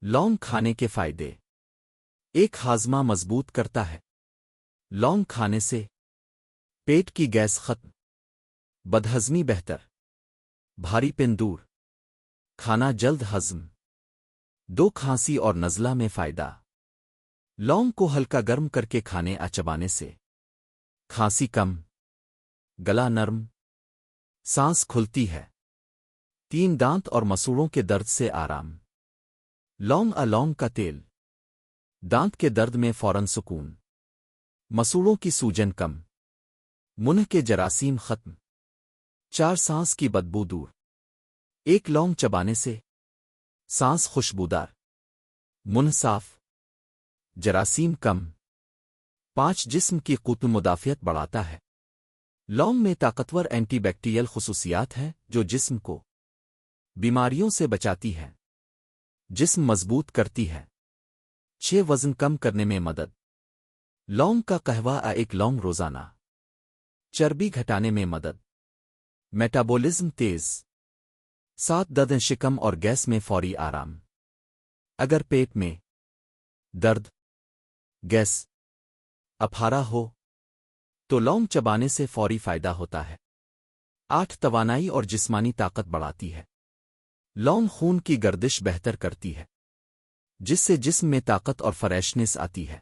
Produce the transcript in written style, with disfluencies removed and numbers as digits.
لونگ کھانے کے فائدے۔ ایک، ہاضمہ مضبوط کرتا ہے۔ لونگ کھانے سے پیٹ کی گیس ختم، بدہضمی بہتر، بھاری پن دور، کھانا جلد ہضم۔ دو، کھانسی اور نزلہ میں فائدہ۔ لونگ کو ہلکا گرم کر کے کھانے چبانے سے کھانسی کم، گلا نرم، سانس کھلتی ہے۔ تین، دانت اور مسوڑوں کے درد سے آرام۔ لونگ کا تیل دانت کے درد میں فوراً سکون، مسوڑوں کی سوجن کم، منہ کے جراثیم ختم۔ چار، سانس کی بدبو دور۔ ایک لونگ چبانے سے سانس خوشبودار، منہ صاف، جراثیم کم۔ پانچ، جسم کی قوت مدافعت بڑھاتا ہے۔ لونگ میں طاقتور اینٹی بیکٹیریل خصوصیات ہیں جو جسم کو بیماریوں سے بچاتی ہے، جسم مضبوط کرتی ہے۔ چھ، وزن کم کرنے میں مدد۔ لونگ کا قہوہ ایک لونگ روزانہ چربی گھٹانے میں مدد، میٹابولزم تیز۔ سات، دردن شکم اور گیس میں فوری آرام۔ اگر پیٹ میں درد، گیس، اپہارا ہو تو لونگ چبانے سے فوری فائدہ ہوتا ہے۔ آٹھ، توانائی اور جسمانی طاقت بڑھاتی ہے۔ لونگ خون کی گردش بہتر کرتی ہے، جس سے جسم میں طاقت اور فریشنس آتی ہے۔